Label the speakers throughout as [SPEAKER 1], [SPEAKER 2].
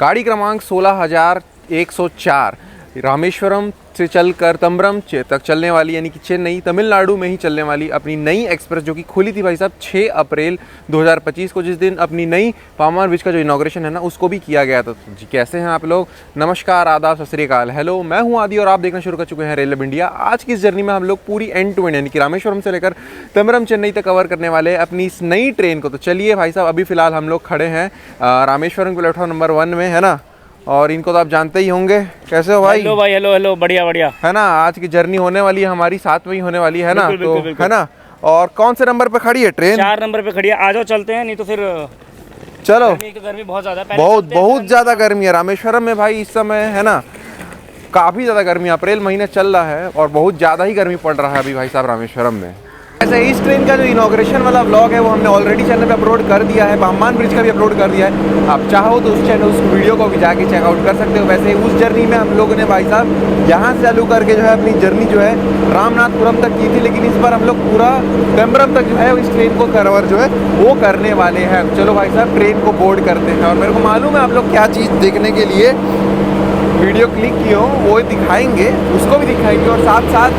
[SPEAKER 1] गाड़ी क्रमांक 16,104 रामेश्वरम से चलकर तंबरम तक चलने वाली, यानी कि चेन्नई तमिलनाडु में ही चलने वाली अपनी नई एक्सप्रेस, जो कि खुली थी भाई साहब 6 अप्रैल 2025 को, जिस दिन अपनी नई पामार ब्रिज का जो इनॉग्रेशन है ना, उसको भी किया गया था। जी कैसे हैं आप लोग? नमस्कार, आदाब, सत श्री अकाल, हेलो, मैं हूं आदि और आप देखना शुरू कर चुके हैं रेल इंडिया। आज की इस जर्नी में हम लोग पूरी एंड टू एंड, यानी कि रामेश्वरम से लेकर तंबरम चेन्नई तक कवर करने वाले अपनी इस नई ट्रेन को। तो चलिए भाई साहब, अभी फिलहाल हम लोग खड़े हैं रामेश्वरम प्लेटफॉर्म नंबर 1 में, है ना। और इनको तो आप जानते ही होंगे। कैसे हो भाई?
[SPEAKER 2] हेलो भाई, हेलो हेलो, बढ़िया बढ़िया, है
[SPEAKER 1] ना। आज की जर्नी होने वाली है हमारी 7 में ही होने वाली है ना,
[SPEAKER 2] बिल्कुल,
[SPEAKER 1] तो
[SPEAKER 2] बिल्कुल, बिल्कुल।
[SPEAKER 1] है ना। और कौन से नंबर पे खड़ी है ट्रेन?
[SPEAKER 2] 4 नंबर पे खड़ी है। आ जाओ, चलते हैं, नहीं तो फिर
[SPEAKER 1] चलो।
[SPEAKER 2] गर्मी बहुत ज्यादा है,
[SPEAKER 1] बहुत ज्यादा गर्मी है रामेश्वरम में भाई इस समय, है ना। काफी ज्यादा गर्मी, अप्रैल महीने चल रहा है और बहुत ज्यादा ही गर्मी पड़ रहा है अभी भाई साहब रामेश्वरम में। ऐसे इस ट्रेन का जो इनॉग्रेशन वाला व्लॉग है वो हमने ऑलरेडी चैनल पे अपलोड कर दिया है, पामान ब्रिज का भी अपलोड कर दिया है। आप चाहो तो उस चैनल, उस वीडियो को भी जाके चेकआउट कर सकते हो। वैसे उस जर्नी में हम लोगों ने भाई साहब यहाँ से चालू करके जो है अपनी जर्नी जो है रामनाथपुरम तक की थी, लेकिन इस बार हम लोग पूरा तंबरम तक जो है इस ट्रेन को कवर जो है वो करने वाले हैं। चलो भाई साहब, ट्रेन को बोर्ड करते हैं। और मेरे को मालूम है आप लोग क्या चीज़ देखने के लिए वीडियो क्लिक किए हो, वो दिखाएंगे, उसको भी दिखाएंगे और साथ साथ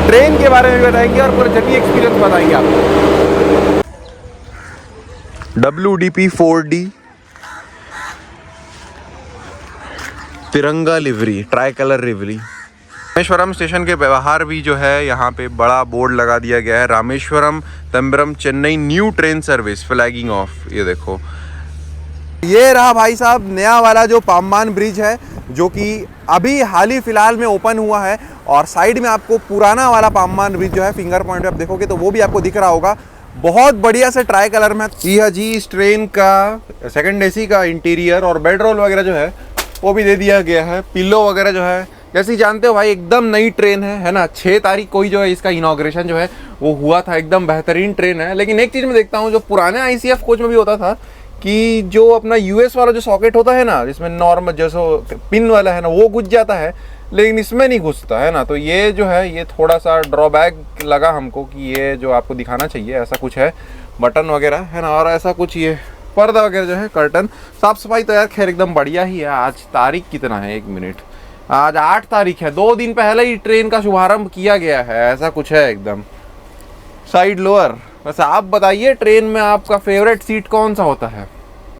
[SPEAKER 1] ट्रेन के बारे में भी बताएंगे और पूरा जर्नी एक्सपीरियंस बताएंगे आपको। WDP 4D तिरंगा livery, try colour livery. Rameswaram station के बाहर भी जो है यहाँ पे बड़ा बोर्ड लगा दिया गया है, Rameswaram Tambaram Chennai new train service flagging off. ये देखो, ये रहा भाई साहब नया वाला जो पामान ब्रिज है, जो कि अभी हाल ही फिलहाल में ओपन हुआ है। और साइड में आपको पुराना वाला पामान ब्रिज जो है, फिंगर पॉइंट पे आप देखोगे तो वो भी आपको दिख रहा होगा, बहुत बढ़िया से ट्राई कलर में। जी, इस ट्रेन का सेकंड एसी का इंटीरियर और बेड रोल वगैरह जो है वो भी दे दिया गया है। पिल्लो वगैरह जो है, जैसे ही जानते हो भाई, एकदम नई ट्रेन है ना। 6 तारीख को ही जो है इसका इनॉग्रेशन जो है वो हुआ था। एकदम बेहतरीन ट्रेन है। लेकिन एक चीज़ मैं देखता हूँ, जो पुराने ICF कोच में भी होता था कि जो अपना US वाला जो सॉकेट होता है ना, जिसमें नॉर्मल जैसे पिन वाला है ना, वो घुस जाता है, लेकिन इसमें नहीं घुसता है ना। तो ये जो है ये थोड़ा सा ड्रॉबैक लगा हमको कि ये जो आपको दिखाना चाहिए ऐसा कुछ है, बटन वगैरह है ना। और ऐसा कुछ ये पर्दा वगैरह जो है, कर्टन, साफ सफाई तो यार खैर एकदम बढ़िया ही है। आज तारीख कितना है, 1 मिनट, आज 8 तारीख है। 2 दिन पहले ही ट्रेन का शुभारंभ किया गया है, ऐसा कुछ है एकदम। साइड लोअर, वैसे आप बताइए ट्रेन में आपका फेवरेट सीट कौन सा होता है?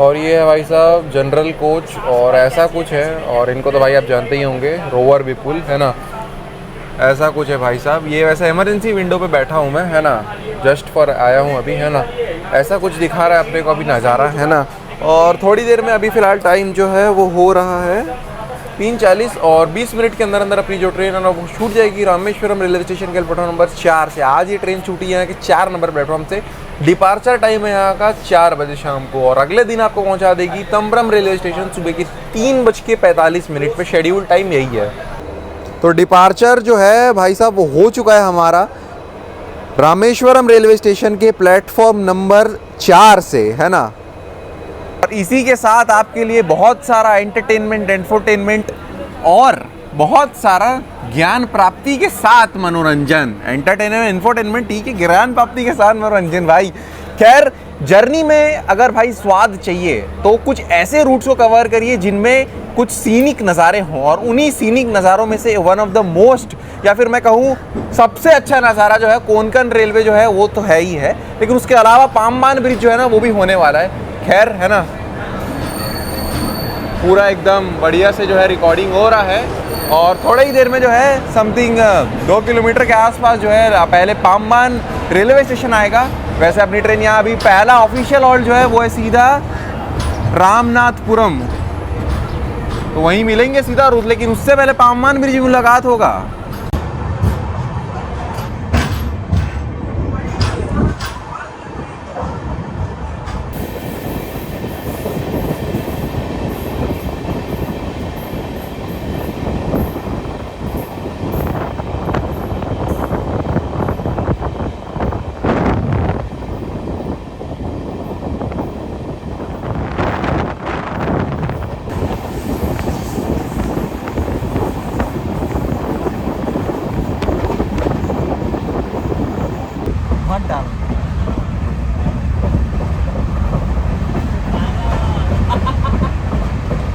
[SPEAKER 1] और ये है भाई साहब जनरल कोच और ऐसा कुछ है। और इनको तो भाई आप जानते ही होंगे, रोवर विपुल, है ना। ऐसा कुछ है भाई साहब। ये वैसे इमरजेंसी विंडो पे बैठा हूँ मैं, है ना, जस्ट फॉर आया हूँ अभी, है ना। ऐसा कुछ दिखा रहा है अपने को अभी नज़ारा, है ना। और थोड़ी देर में अभी फ़िलहाल टाइम जो है वो हो रहा है 3:40 और 20 मिनट के अंदर अंदर अपनी जो ट्रेन है ना वो छूट जाएगी रामेश्वरम रेलवे स्टेशन के प्लेटफॉर्म नंबर 4 से। आज ये ट्रेन छूटी है यहाँ के 4 नंबर प्लेटफॉर्म से। डिपार्चर टाइम है यहाँ का 4 बजे शाम को, और अगले दिन आपको पहुँचा देगी तंबरम रेलवे स्टेशन सुबह की 3:45 पे। शेड्यूल टाइम यही है। तो डिपार्चर जो है भाई साहब वो हो चुका है हमारा रामेश्वरम रेलवे स्टेशन के प्लेटफॉर्म नंबर 4 से, है ना। और इसी के साथ आपके लिए बहुत सारा एंटरटेनमेंट, इंफोटेनमेंट और बहुत सारा ज्ञान प्राप्ति के साथ मनोरंजन। एंटरटेनमेंट, इंफोटेनमेंट ठीक है, ज्ञान प्राप्ति के साथ मनोरंजन भाई। खैर, जर्नी में अगर भाई स्वाद चाहिए तो कुछ ऐसे रूट्स को कवर करिए जिनमें कुछ सीनिक नज़ारे हों। और उन्हीं सीनिक नज़ारों में से वन ऑफ द मोस्ट, या फिर मैं कहूँ सबसे अच्छा नज़ारा जो है कोंकण रेलवे जो है वो तो है ही है, लेकिन उसके अलावा पामान ब्रिज जो है ना वो भी होने वाला है। खैर, है ना, पूरा एकदम बढ़िया से जो है रिकॉर्डिंग हो रहा है। और थोड़ी ही देर में जो है समथिंग 2 किलोमीटर के आसपास जो है पहले पामान रेलवे स्टेशन आएगा। वैसे अपनी ट्रेन यहाँ अभी पहला ऑफिशियल हॉल्ट जो है वो है सीधा रामनाथपुरम, तो वहीं मिलेंगे सीधा रूट, लेकिन उससे पहले पामान ब्रिज मुलाकात होगा।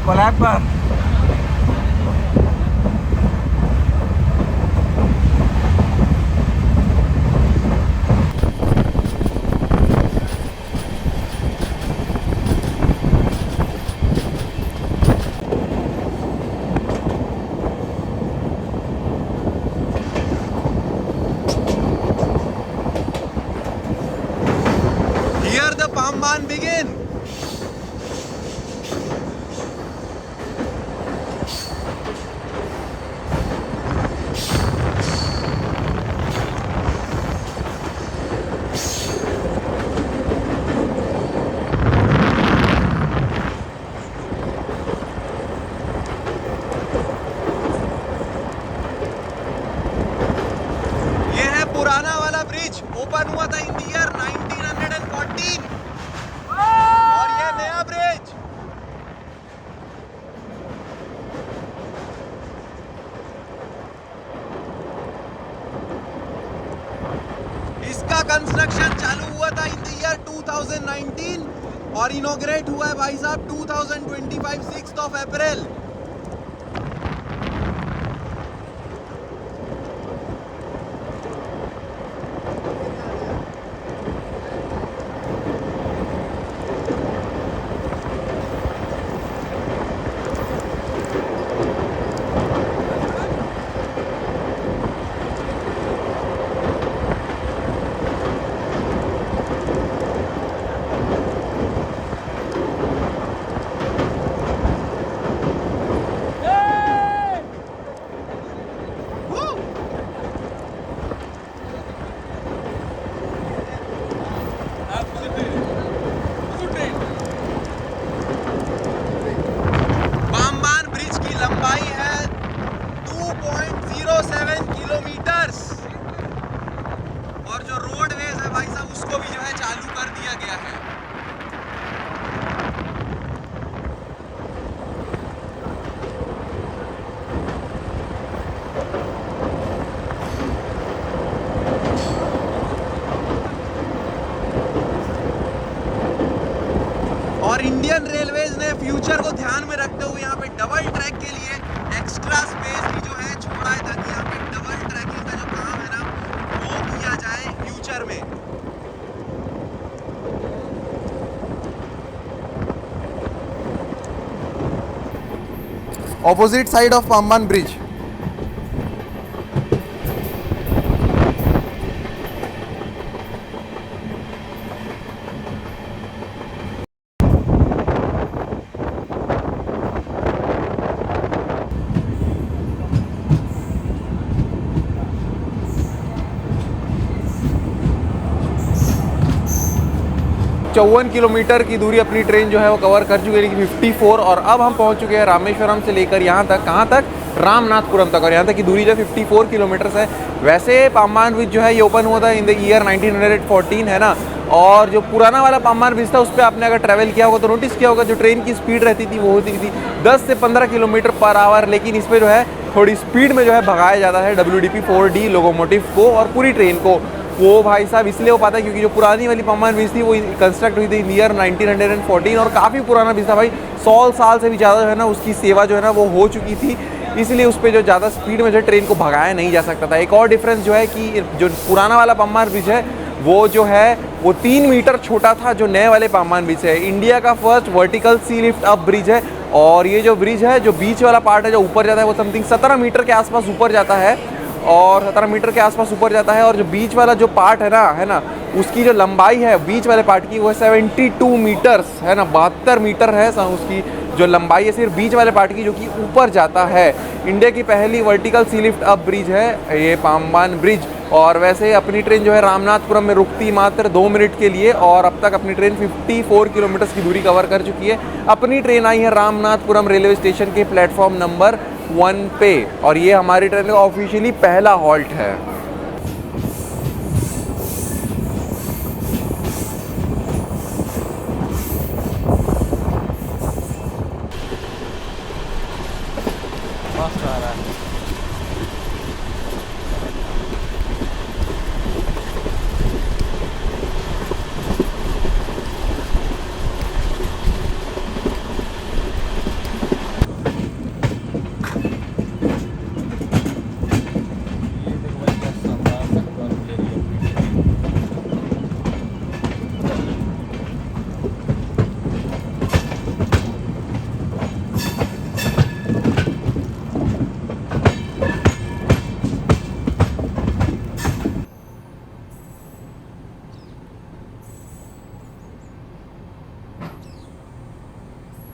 [SPEAKER 3] कोलैब पर
[SPEAKER 1] Here the Pamban begin. ये है पुराना वाला ब्रिज, ओपन हुआ था इन द ईयर 1914 और ये नया ब्रिज। इसका कंस्ट्रक्शन चालू हुआ था इन द ईयर 2019 और इनॉग्रेट हुआ है भाई साहब 2025 6 ऑफ अप्रैल। लंबाई है 2.07 किलोमीटर्स और जो रोडवेज है भाई साहब उसको भी जो है चालू कर दिया गया है। और इंडियन रेलवेज ने फ्यूचर को ध्यान में रखते हुए यहाँ पे डबल ट्रैक के लिए एक्स्ट्रा स्पेस भी जो है छोड़ा है ताकि यहाँ पे डबल ट्रैकिंग का जो काम है ना वो किया जाए फ्यूचर में। Opposite side of Pamban bridge. चौवन किलोमीटर की दूरी अपनी ट्रेन जो है वो कवर कर चुकी है, लेकिन 54। और अब हम पहुंच चुके हैं रामेश्वरम से लेकर यहाँ तक, कहाँ तक, रामनाथपुरम तक। और यहाँ तक की दूरी जो 54 किलोमीटर है। वैसे पाम्बान ब्रिज जो है ये ओपन हुआ था इन द ईयर 1914 है ना। और जो पुराना वाला पाम्बान ब्रिज था उस पर आपने अगर ट्रैवल किया होगा तो नोटिस किया होगा जो ट्रेन की स्पीड रहती थी वो होती थी 10 से 15 किलोमीटर पर आवर, लेकिन इस पर जो है थोड़ी स्पीड में जो है भगाया जाता है WDP 4D लोकोमोटिव को और पूरी ट्रेन को। वो भाई साहब इसलिए हो पाता है क्योंकि जो पुरानी वाली पाम्बान ब्रिज थी वो कंस्ट्रक्ट हुई थी इन ईयर 1914 और काफ़ी पुराना ब्रिज था भाई, 100 साल से भी ज़्यादा जो है ना उसकी सेवा जो है ना वो हो चुकी थी, इसलिए उस पर जो ज़्यादा स्पीड में जो ट्रेन को भगाया नहीं जा सकता था। एक और डिफरेंस जो है कि जो पुराना वाला पाम्बान ब्रिज है वो जो है वो 3 मीटर छोटा था, जो नए वाले पाम्बान ब्रिज है इंडिया का फर्स्ट वर्टिकल सी लिफ्ट अप ब्रिज है। और ये जो ब्रिज है जो बीच वाला पार्ट है जो ऊपर जाता है वो समथिंग 17 मीटर के आसपास ऊपर जाता है और 17 मीटर के आसपास ऊपर जाता है। और जो बीच वाला जो पार्ट है ना उसकी जो लंबाई है बीच वाले पार्ट की वो 72 मीटर्स है ना, 72 मीटर है उसकी जो लंबाई है सिर्फ बीच वाले पार्ट की, जो कि ऊपर जाता है। इंडिया की पहली वर्टिकल सी लिफ्ट अप ब्रिज है ये पाम्बान ब्रिज। और वैसे अपनी ट्रेन जो है रामनाथपुरम में रुकती मात्र 2 मिनट के लिए और अब तक अपनी ट्रेन 54 किलोमीटर की दूरी कवर कर चुकी है। अपनी ट्रेन आई है रामनाथपुरम रेलवे स्टेशन के प्लेटफॉर्म नंबर 1 पे और ये हमारी ट्रेन का ऑफिशियली पहला हॉल्ट है।
[SPEAKER 2] मस्त आ रहा है।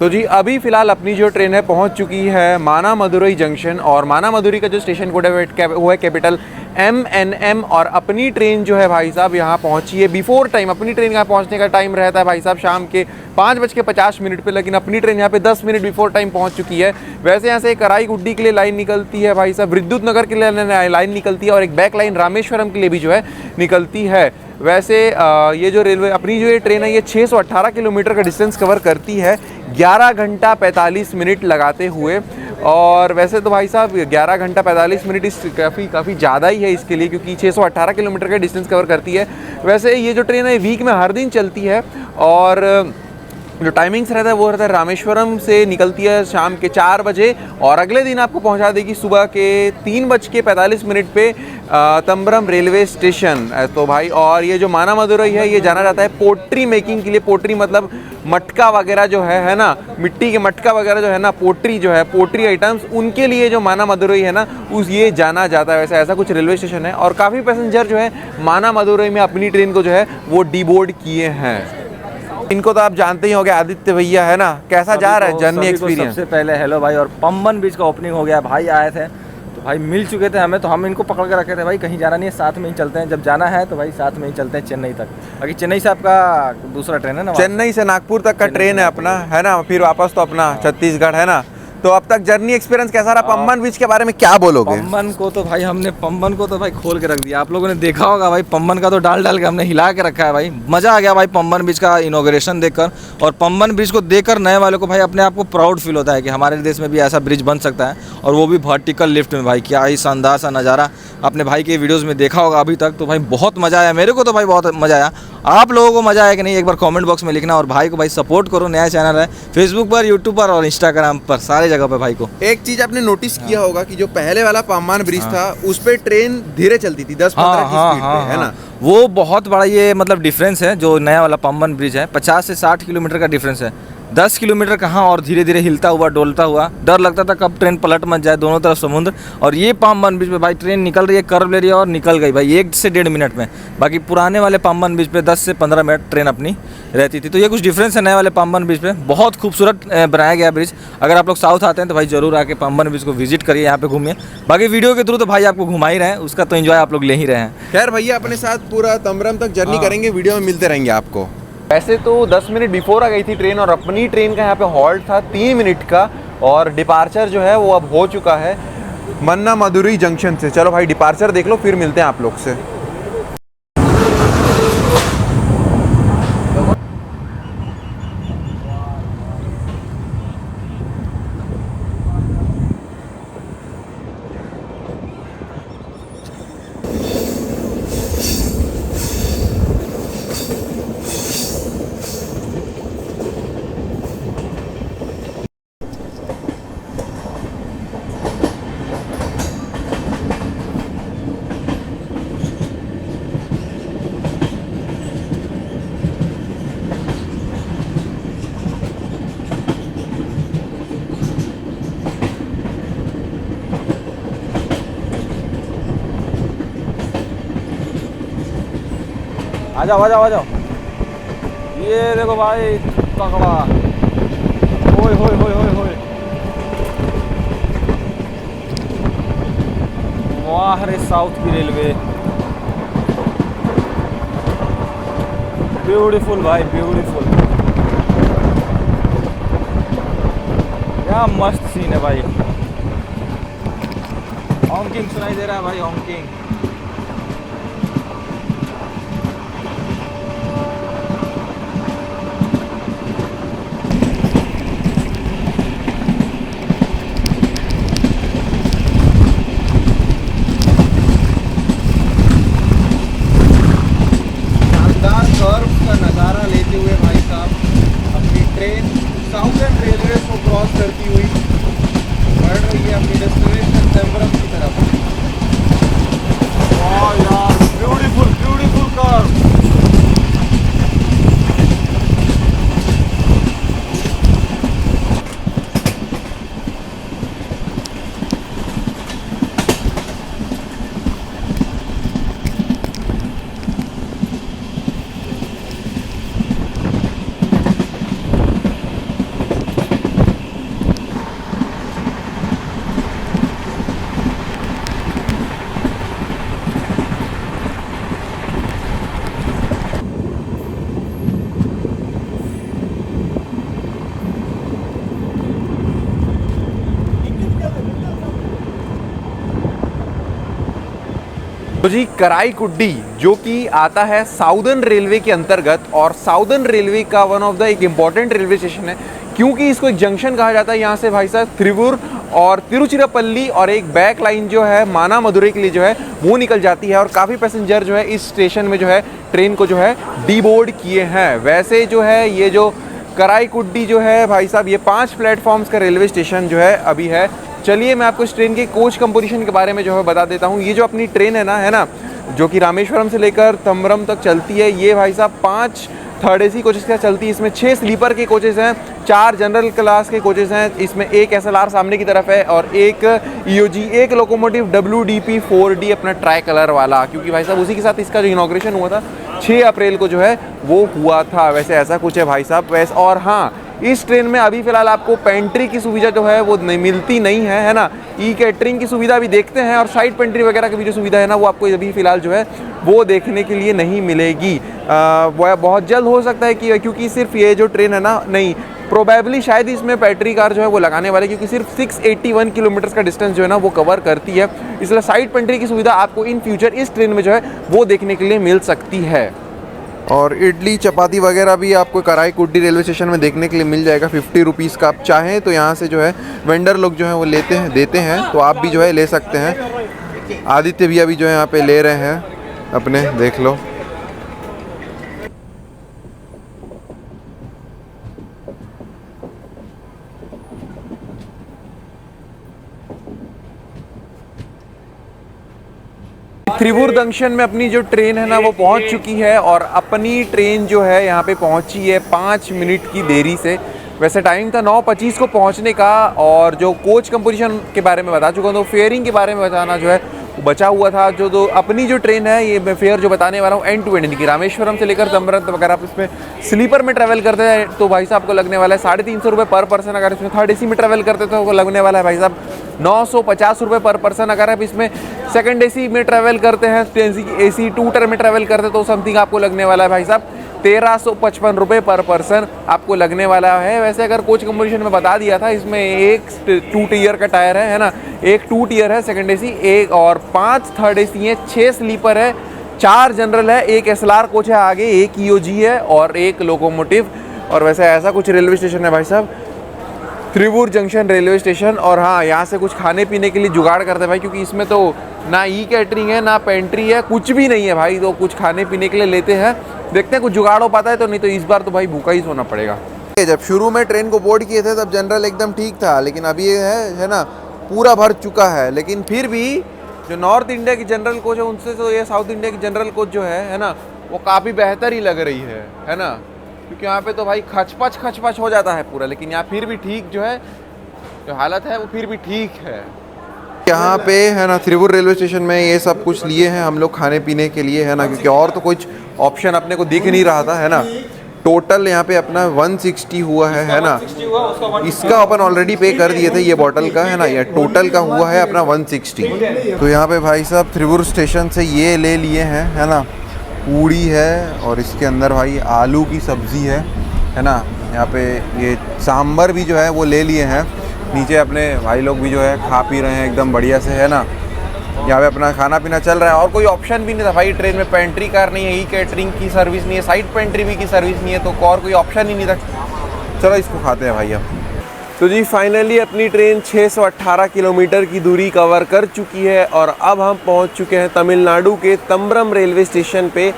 [SPEAKER 1] तो जी अभी फ़िलहाल अपनी जो ट्रेन है पहुंच चुकी है माना मदुरई जंक्शन, और माना मदुरई का जो स्टेशन कोड है वो है कैपिटल MNM। और अपनी ट्रेन जो है भाई साहब यहाँ पहुंची है बिफोर टाइम। अपनी ट्रेन यहाँ पहुंचने का टाइम रहता है भाई साहब शाम के 5:50 पे, लेकिन अपनी ट्रेन यहाँ पे 10 मिनट बिफोर टाइम पहुंच चुकी है। वैसे यहाँ से कराई गुड्डी के लिए लाइन निकलती है भाई साहब, विद्युत नगर के लिए लाइन निकलती है, और एक बैक लाइन रामेश्वरम के लिए भी जो है निकलती है। वैसे ये जो रेलवे अपनी जो ये ट्रेन है ये 618 किलोमीटर का डिस्टेंस कवर करती है 11 घंटा 45 मिनट लगाते हुए। और वैसे तो भाई साहब 11 घंटा 45 मिनट इस काफ़ी ज़्यादा ही है इसके लिए, क्योंकि 618 किलोमीटर का डिस्टेंस कवर करती है। वैसे ये जो ट्रेन है वीक में हर दिन चलती है, और जो टाइमिंग्स रहता है वो रहता है रामेश्वरम से निकलती है शाम के 4 बजे, और अगले दिन आपको पहुंचा देगी सुबह के 3:45 पे तंबरम रेलवे स्टेशन। तो भाई, और ये जो माना मदुरई है ये जाना जाता है पोट्री मेकिंग के लिए। पोट्री मतलब मटका वगैरह जो है ना, मिट्टी के मटका वगैरह जो है ना, पोट्री जो है, पोट्री आइटम्स, उनके लिए जो माना मदुरई है ना उस ये जाना जाता है। वैसे ऐसा कुछ रेलवे स्टेशन है, और काफ़ी पैसेंजर जो है माना मदुरई में अपनी ट्रेन को जो है वो डीबोर्ड किए हैं। इनको तो आप जानते ही होंगे, आदित्य भैया है ना। कैसा जा रहा है जर्नी एक्सपीरियंस?
[SPEAKER 2] सबसे पहले हेलो भाई, और पम्बन बीच का ओपनिंग हो गया, भाई आए थे तो भाई मिल चुके थे हमें, तो हम इनको पकड़ के रखे थे भाई कहीं जाना नहीं है, साथ में ही चलते हैं, जब जाना है तो भाई साथ में ही चलते हैं चेन्नई तक। बाकी चेन्नई से आपका दूसरा ट्रेन है ना,
[SPEAKER 1] चेन्नई से नागपुर तक का ट्रेन है अपना, है ना, फिर वापस तो अपना छत्तीसगढ़, है ना। तो अब तक जर्नी एक्सपीरियंस कैसा रहा? पम्बन बीच के बारे में क्या बोलोगे?
[SPEAKER 2] पम्बन को तो भाई खोल के रख दिया, आप लोगों ने देखा होगा भाई, पम्बन का तो डाल के हमने हिला के रखा है भाई। मजा आ गया भाई पम्बन बीच का इनॉग्रेशन देखकर, और पम्बन ब्रिज को देखकर नए वालों को भाई अपने आप को प्राउड फील होता है कि हमारे देश में भी ऐसा ब्रिज बन सकता है, और वो भी वर्टिकल लिफ्ट में। भाई क्या ही शानदार सा नज़ारा, अपने भाई के वीडियोज़ में देखा होगा अभी तक, तो भाई बहुत मज़ा आया, मेरे को तो भाई बहुत मज़ा आया। आप लोगों को मज़ा आया कि नहीं, एक बार कमेंट बॉक्स में लिखना, और भाई को भाई सपोर्ट करो, नया चैनल है, फेसबुक पर, यूट्यूब पर और इंस्टाग्राम पर, सारे जगह पे भाई को।
[SPEAKER 1] एक चीज आपने नोटिस किया होगा कि जो पहले वाला पम्बन ब्रिज था उस पे ट्रेन धीरे चलती थी 10-15 की स्पीड पे, है ना।
[SPEAKER 2] वो बहुत बड़ा ये मतलब डिफरेंस है, जो नया वाला पम्बन ब्रिज है 50 से 60 किलोमीटर का डिफरेंस है। 10 किलोमीटर कहाँ, और धीरे धीरे हिलता हुआ डोलता हुआ, डर लगता था कब ट्रेन पलट मत जाए, दोनों तरफ समुद्र। और ये पम्बन ब्रिज पे भाई ट्रेन निकल रही है, कर्व ले रही है और निकल गई भाई 1 से 1.5 मिनट में। बाकी पुराने वाले पम्बन ब्रिज पे 10 से 15 मिनट ट्रेन अपनी रहती थी। तो ये कुछ डिफरेंस है नए वाले पम्बन ब्रिज पे। बहुत खूबसूरत बनाया गया ब्रिज। अगर आप लोग साउथ आते हैं तो भाई जरूर आके पम्बन ब्रिज को विजिट करिए, यहाँ पे घूमिए। बाकी वीडियो के थ्रू तो भाई आपको घुमा ही रहे हैं, उसका तो एंजॉय आप लोग ले ही रहे हैं।
[SPEAKER 1] खैर भैया अपने साथ पूरा तंबरम तक जर्नी करेंगे, वीडियो में मिलते रहेंगे आपको। वैसे तो 10 मिनट बिफोर आ गई थी ट्रेन, और अपनी ट्रेन का यहाँ पे हॉल्ट था 3 मिनट का, और डिपार्चर जो है वो अब हो चुका है मन्ना मदुरई जंक्शन से। चलो भाई डिपार्चर देख लो, फिर मिलते हैं आप लोग से।
[SPEAKER 2] आ जाओ। ये देखो भाई तगड़ा, होय। वाह रे साउथ की रेलवे, ब्यूटीफुल भाई, ब्यूटीफुल। क्या मस्त सीन है भाई। हॉकिंग सुनाई दे रहा है भाई, हॉकिंग।
[SPEAKER 1] नज़ारा लेते हुए भाई साहब अपनी ट्रेन साउथर्न रेलवे को क्रॉस करती हुई बढ़ रही है अपनी डेस्टिनेशन तंबरम की तरफ।
[SPEAKER 2] वाह यार, ब्यूटीफुल कर्व।
[SPEAKER 1] तो जी कराईकुड्डी जो कि आता है साउदर्न रेलवे के अंतर्गत, और साउदर्न रेलवे का वन ऑफ द एक इम्पॉर्टेंट रेलवे स्टेशन है, क्योंकि इसको एक जंक्शन कहा जाता है। यहाँ से भाई साहब त्रिपुर और तिरुचिरापल्ली और एक बैक लाइन जो है माना मदुरई के लिए जो है वो निकल जाती है, और काफ़ी पैसेंजर जो है इस स्टेशन में जो है ट्रेन को जो है डीबोर्ड किए हैं। वैसे जो है ये जो कराईकुड्डी जो है भाई साहब ये 5 प्लेटफॉर्म्स का रेलवे स्टेशन जो है अभी है। चलिए मैं आपको इस ट्रेन के कोच कंपोजिशन के बारे में जो है बता देता हूँ। ये जो अपनी ट्रेन है ना जो कि रामेश्वरम से लेकर तंबरम तक चलती है, ये भाई साहब 5 थर्ड एसी कोचेस के साथ चलती है। इसमें 6 स्लीपर के कोचेस हैं, 4 जनरल क्लास के कोचेस हैं, इसमें एक SLR सामने की तरफ है और एक EOG, एक लोकोमोटिव WDP 4D अपना ट्राई कलर वाला, क्योंकि भाई साहब उसी के साथ इसका जो इनॉग्रेशन हुआ था 6 अप्रैल को जो है वो हुआ था। वैसे ऐसा कुछ है भाई साहब। वैसे और हाँ, इस ट्रेन में अभी फ़िलहाल आपको पेंट्री की सुविधा जो है वो मिलती नहीं है ना। ई कैटरिंग की सुविधा अभी देखते हैं, और साइड पेंट्री वगैरह की भी जो सुविधा है ना वो आपको अभी फ़िलहाल जो है वो देखने के लिए नहीं मिलेगी। वह बहुत जल्द हो सकता है कि, क्योंकि सिर्फ ये जो ट्रेन है ना, नहीं प्रोबेबली शायद इसमें बैटरी कार जो है वो लगाने वाले, क्योंकि सिर्फ 681 किलोमीटर का डिस्टेंस जो है ना वो कवर करती है। इसलिए साइड पेंट्री की सुविधा आपको इन फ्यूचर इस ट्रेन में जो है वो देखने के लिए मिल सकती है। और इडली चपाती वगैरह भी आपको कराईकुड्डी रेलवे स्टेशन में देखने के लिए मिल जाएगा 50 रुपीज़ का। आप चाहें तो यहाँ से जो है वेंडर लोग जो हैं वो देते हैं, तो आप भी जो है ले सकते हैं। आदित्य भैया भी जो है यहाँ पे ले रहे हैं अपने, देख लो। त्रिपुर जंक्शन में अपनी जो ट्रेन है ना वो पहुंच चुकी है, और अपनी ट्रेन जो है यहाँ पे पहुंची है 5 मिनट की देरी से। वैसे टाइम था 9:25 को पहुंचने का, और जो कोच कंपोजिशन के बारे में बता चुका हूँ, तो फेयरिंग के बारे में बताना जो है बचा हुआ था। जो अपनी जो ट्रेन है ये मैं फेयर जो बताने वाला हूँ एंड टू एंड की, रामेश्वरम से लेकर तंबरम, अगर आप इसमें स्लीपर में ट्रैवल करते हैं तो भाई साहब आपको लगने वाला है 350 रुपये पर पर्सन। अगर इसमें थर्ड एसी में ट्रैवल करते तो लगने वाला है भाई साहब 950 रुपये पर पर्सन। अगर आप इसमें सेकंड एसी में ट्रैवल करते हैं, AC 2 टर में ट्रैवल करते हैं, तो समथिंग आपको लगने वाला है भाई साहब 1355 रुपये पर पर्सन आपको लगने वाला है। वैसे अगर कोच कंपोजिशन में बता दिया था, इसमें एक 2 टियर का टायर है ना, एक 2 टियर है सेकंड एसी, एक और 5 थर्ड एसी है, 6 स्लीपर है, 4 जनरल है, एक SLR कोच है आगे, एक EOG है और एक लोकोमोटिव। और वैसे ऐसा कुछ रेलवे स्टेशन है भाई साहब त्रिपुर जंक्शन रेलवे स्टेशन। और हाँ, यहाँ से कुछ खाने पीने के लिए जुगाड़ करते हैं भाई, क्योंकि इसमें तो ना ई कैटरिंग है ना पेंट्री है, कुछ भी नहीं है भाई, तो कुछ खाने पीने के लिए लेते हैं। देखते हैं कुछ जुगाड़ हो पाता है तो, नहीं तो इस बार तो भाई भूखा ही सोना पड़ेगा। जब शुरू में ट्रेन को बोर्ड किए थे तब जनरल एकदम ठीक था, लेकिन अभी ये है ना पूरा भर चुका है। लेकिन फिर भी जो नॉर्थ इंडिया की जनरल कोच है उनसे तो ये साउथ इंडिया की जनरल कोच जो है ना वो काफ़ी बेहतर ही लग रही है ना, क्योंकि यहाँ पे तो भाई खचपच हो जाता है पूरा, लेकिन यहाँ फिर भी ठीक जो है जो हालत है वो फिर भी ठीक है। यहाँ पे है ना त्रिपुर रेलवे स्टेशन में ये सब कुछ लिए हैं हम लोग खाने पीने के लिए, है ना, क्योंकि और तो कुछ ऑप्शन अपने को दिख नहीं रहा था, है ना। टोटल यहाँ पे अपना 160 हुआ है ना। इसका अपन ऑलरेडी पे कर दिए थे ये बॉटल का, है ना। ये टोटल का हुआ है अपना 160। तो यहाँ पे भाई साहब त्रिपुर स्टेशन से ये ले लिए हैं, है ना, पूड़ी है और इसके अंदर भाई आलू की सब्ज़ी है ना। यहाँ पे ये सांभर भी जो है वो ले लिए हैं। नीचे अपने भाई लोग भी जो है खा पी रहे हैं एकदम बढ़िया से, है ना। यहाँ पे अपना खाना पीना चल रहा है, और कोई ऑप्शन भी नहीं था भाई ट्रेन में। पेंट्री कार नहीं है, ई कैटरिंग की सर्विस नहीं है, साइड पेंट्री भी की सर्विस नहीं है, तो और कोई ऑप्शन ही नहीं था। चलो इसको खाते हैं भाई अब। तो जी फाइनली अपनी ट्रेन 618 किलोमीटर की दूरी कवर कर चुकी है, और अब हम पहुंच चुके हैं तमिलनाडु के तंबरम रेलवे स्टेशन पे।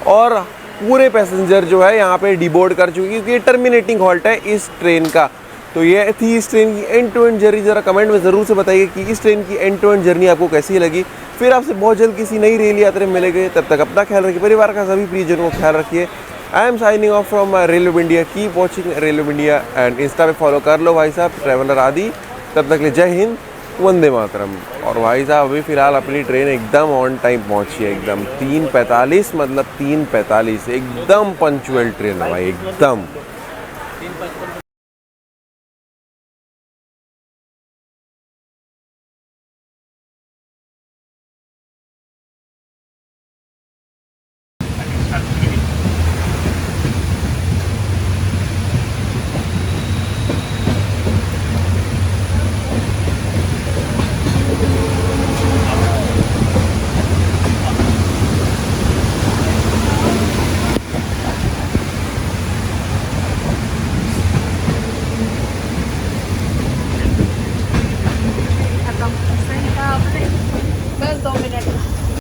[SPEAKER 1] और पूरे पैसेंजर जो है यहाँ पे डिबोर्ड कर चुके हैं, क्योंकि ये टर्मिनेटिंग हॉल्ट है इस ट्रेन का। तो ये थी इस ट्रेन की एंड टू एंड जर्नी। ज़रा कमेंट में ज़रूर से बताइए कि इस ट्रेन की एंड टू एंड जर्नी आपको कैसी लगी। फिर आपसे बहुत जल्द किसी नई रेल यात्रा में मिलेंगे, तब तक अपना ख्याल रखिए, परिवार का सभी प्रियजनों को ख्याल रखिए। I am signing off from railway India. Keep watching railway India and Insta पे फॉलो कर लो भाई साहब, ट्रैवलर आदि। तब तक ले जय हिंद, वंदे मातरम। और भाई साहब अभी फ़िलहाल अपनी ट्रेन एकदम ऑन टाइम पहुंची है, एकदम 3:45, मतलब 3:45, एकदम पंचुअल ट्रेन है भाई, एकदम।